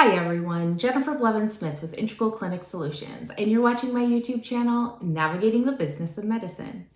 Hi everyone, Jennifer Blevin-Smith with Integral Clinic Solutions, and you're watching my YouTube channel, Navigating the Business of Medicine.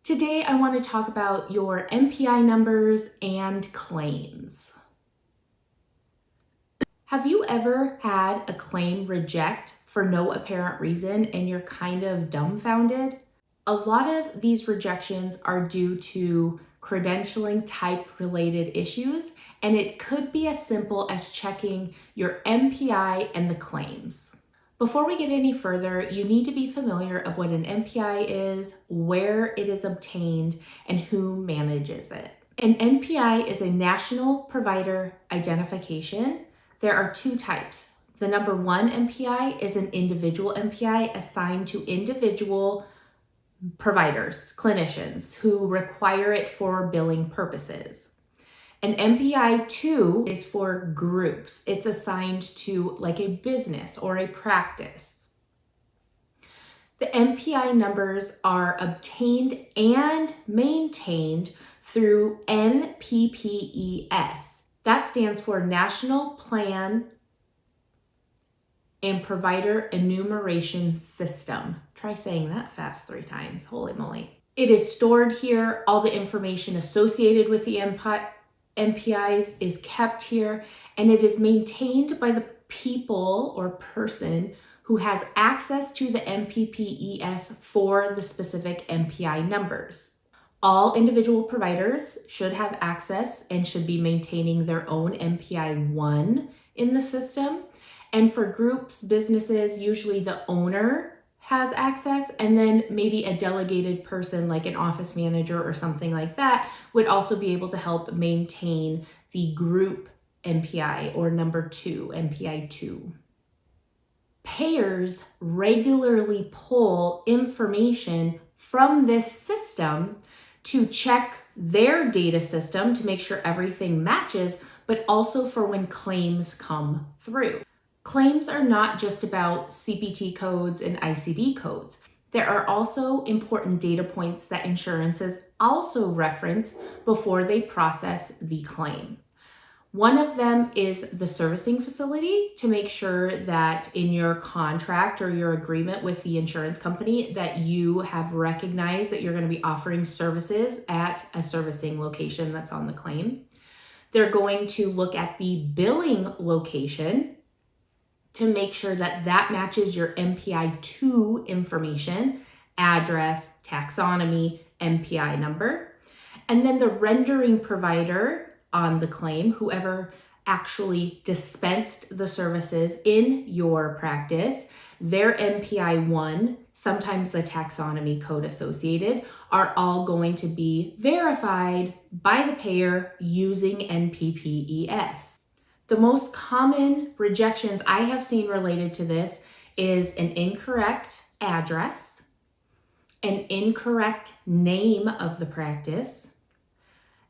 Today I want to talk about your NPI numbers and claims. Have you ever had a claim reject for no apparent reason and you're kind of dumbfounded? A lot of these rejections are due to credentialing type related issues, and it could be as simple as checking your NPI and the claims. Before we get any further, you need to be familiar of what an NPI is, where it is obtained, and who manages it. An NPI is a National Provider Identification. There are two types. The number one NPI is an individual NPI assigned to individual providers, clinicians who require it for billing purposes. An NPI 2 is for groups. It's assigned to like a business or a practice. The NPI numbers are obtained and maintained through NPPES. That stands for National Plan and Provider Enumeration System. Try saying that fast 3 times, holy moly. It is stored here. All the information associated with the NPIs is kept here, and it is maintained by the people or person who has access to the NPPES for the specific NPI numbers. All individual providers should have access and should be maintaining their own NPI 1 in the system. And for groups, businesses, usually the owner has access, and then maybe a delegated person like an office manager or something like that would also be able to help maintain the group NPI or number 2, NPI 2. Payers regularly pull information from this system to check their data system to make sure everything matches, but also for when claims come through. Claims are not just about CPT codes and ICD codes. There are also important data points that insurances also reference before they process the claim. One of them is the servicing facility, to make sure that in your contract or your agreement with the insurance company that you have recognized that you're going to be offering services at a servicing location that's on the claim. They're going to look at the billing location to make sure that that matches your NPI 2 information, address, taxonomy, NPI number. And then the rendering provider on the claim, whoever actually dispensed the services in your practice, their NPI 1, sometimes the taxonomy code associated, are all going to be verified by the payer using NPPES. The most common rejections I have seen related to this is an incorrect address, an incorrect name of the practice,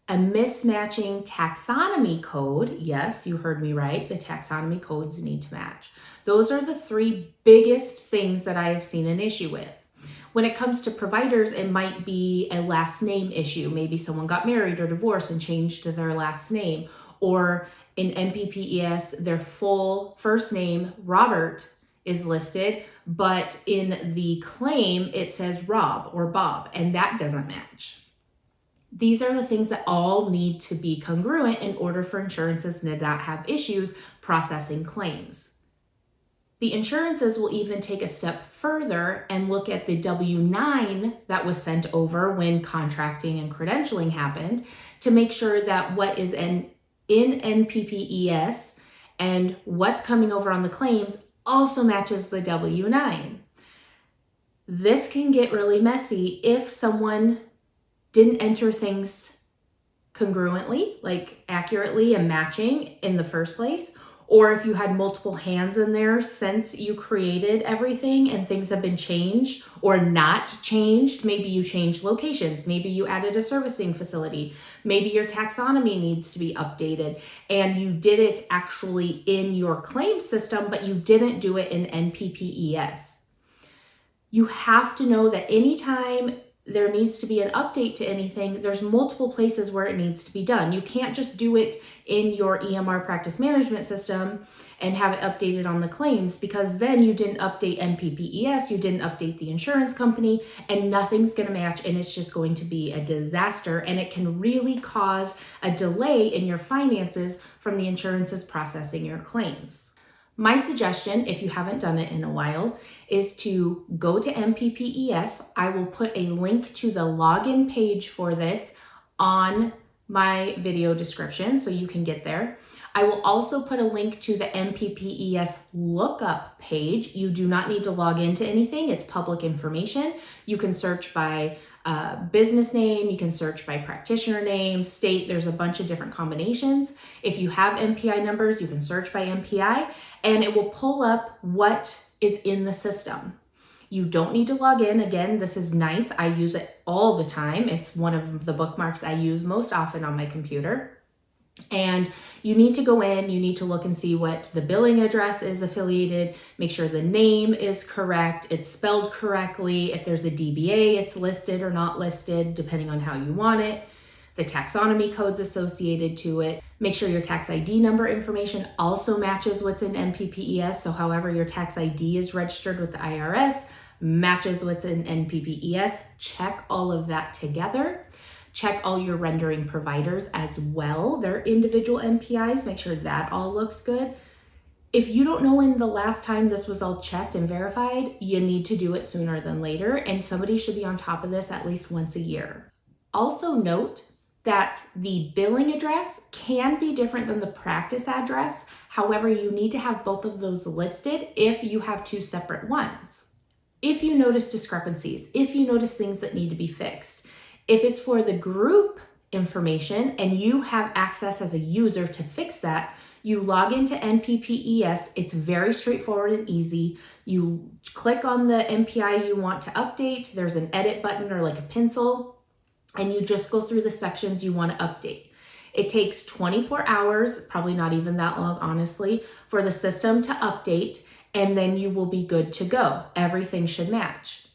a mismatching taxonomy code. Yes, you heard me right. The taxonomy codes need to match. Those are the 3 biggest things that I have seen an issue with. When it comes to providers, it might be a last name issue. Maybe someone got married or divorced and changed to their last name, or in NPPES, their full first name, Robert, is listed, but in the claim, it says Rob or Bob, and that doesn't match. These are the things that all need to be congruent in order for insurances to not have issues processing claims. The insurances will even take a step further and look at the W-9 that was sent over when contracting and credentialing happened to make sure that what is in NPPES and what's coming over on the claims also matches the W-9. This can get really messy if someone didn't enter things congruently, like accurately and matching in the first place, or if you had multiple hands in there since you created everything and things have been changed or not changed. Maybe you changed locations, maybe you added a servicing facility, maybe your taxonomy needs to be updated and you did it actually in your claim system, but you didn't do it in NPPES. You have to know that anytime there needs to be an update to anything, there's multiple places where it needs to be done. You can't just do it in your EMR practice management system and have it updated on the claims, because then you didn't update NPPES, you didn't update the insurance company, and nothing's going to match, and it's just going to be a disaster, and it can really cause a delay in your finances from the insurances processing your claims. My suggestion, if you haven't done it in a while, is to go to NPPES. I will put a link to the login page for this on my video description so you can get there. I will also put a link to the NPPES lookup page. You do not need to log into anything. It's public information. You can search by business name, you can search by practitioner name, state, there's a bunch of different combinations. If you have NPI numbers, you can search by NPI, and it will pull up what is in the system. You don't need to log in. Again, this is nice. I use it all the time. It's one of the bookmarks I use most often on my computer. And you need to go in, you need to look and see what the billing address is affiliated, make sure the name is correct, it's spelled correctly. If there's a DBA, it's listed or not listed, depending on how you want it. The taxonomy codes associated to it. Make sure your tax ID number information also matches what's in NPPES. So however your tax ID is registered with the IRS matches what's in NPPES. Check all of that together. Check all your rendering providers as well, their individual NPIs, make sure that all looks good. If you don't know when the last time this was all checked and verified, you need to do it sooner than later, and somebody should be on top of this at least once a year. Also note that the billing address can be different than the practice address. However, you need to have both of those listed if you have two separate ones. If you notice discrepancies, if you notice things that need to be fixed, if it's for the group information and you have access as a user to fix that, you log into NPPES. It's very straightforward and easy. You click on the NPI you want to update. There's an edit button or like a pencil, and you just go through the sections you want to update. It takes 24 hours, probably not even that long, honestly, for the system to update, and then you will be good to go. Everything should match.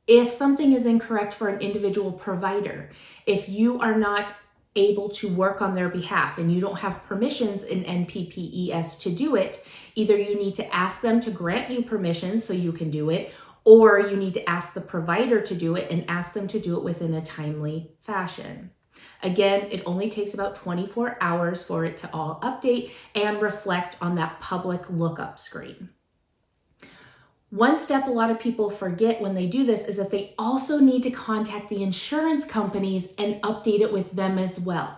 If something is incorrect for an individual provider, if you are not able to work on their behalf and you don't have permissions in NPPES to do it, either you need to ask them to grant you permission so you can do it, or you need to ask the provider to do it and ask them to do it within a timely fashion. Again, it only takes about 24 hours for it to all update and reflect on that public lookup screen. One step a lot of people forget when they do this is that they also need to contact the insurance companies and update it with them as well.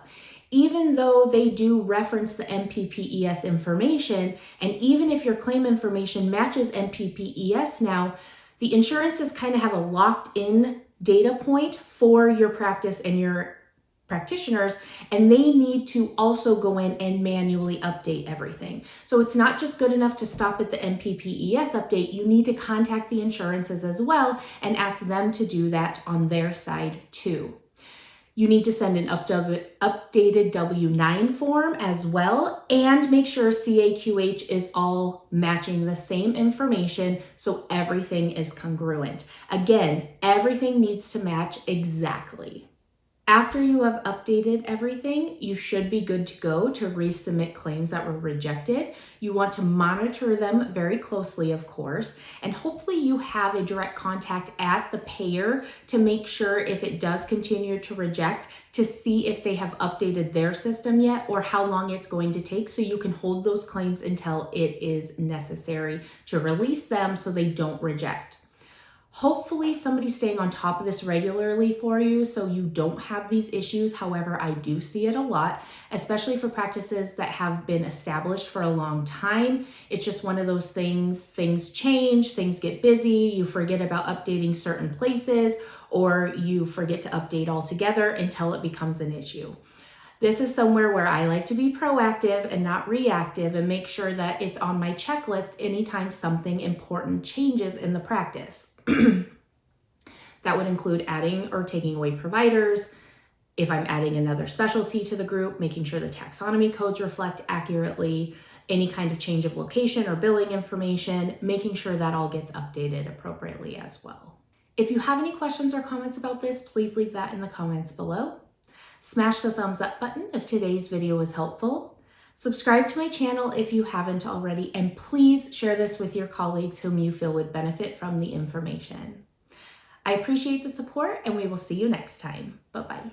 Even though they do reference the NPPES information, and even if your claim information matches NPPES now, the insurances kind of have a locked in data point for your practice and your practitioners, and they need to also go in and manually update everything. So it's not just good enough to stop at the NPPES update. You need to contact the insurances as well and ask them to do that on their side too. You need to send an updated W-9 form as well, and make sure CAQH is all matching the same information so everything is congruent. Again, everything needs to match exactly. After you have updated everything, you should be good to go to resubmit claims that were rejected. You want to monitor them very closely, of course, and hopefully you have a direct contact at the payer to make sure if it does continue to reject, to see if they have updated their system yet or how long it's going to take, so you can hold those claims until it is necessary to release them so they don't reject. Hopefully somebody's staying on top of this regularly for you so you don't have these issues. However, I do see it a lot, especially for practices that have been established for a long time. It's just one of those things change, things get busy, you forget about updating certain places, or you forget to update altogether until it becomes an issue. This is somewhere where I like to be proactive and not reactive and make sure that it's on my checklist anytime something important changes in the practice. That would include adding or taking away providers. If I'm adding another specialty to the group, making sure the taxonomy codes reflect accurately. any kind of change of location or billing information, making sure that all gets updated appropriately as well. If you have any questions or comments about this, please leave that in the comments below. Smash the thumbs up button if today's video was helpful. Subscribe to my channel if you haven't already, and please share this with your colleagues whom you feel would benefit from the information. I appreciate the support, and we will see you next time. Bye-bye.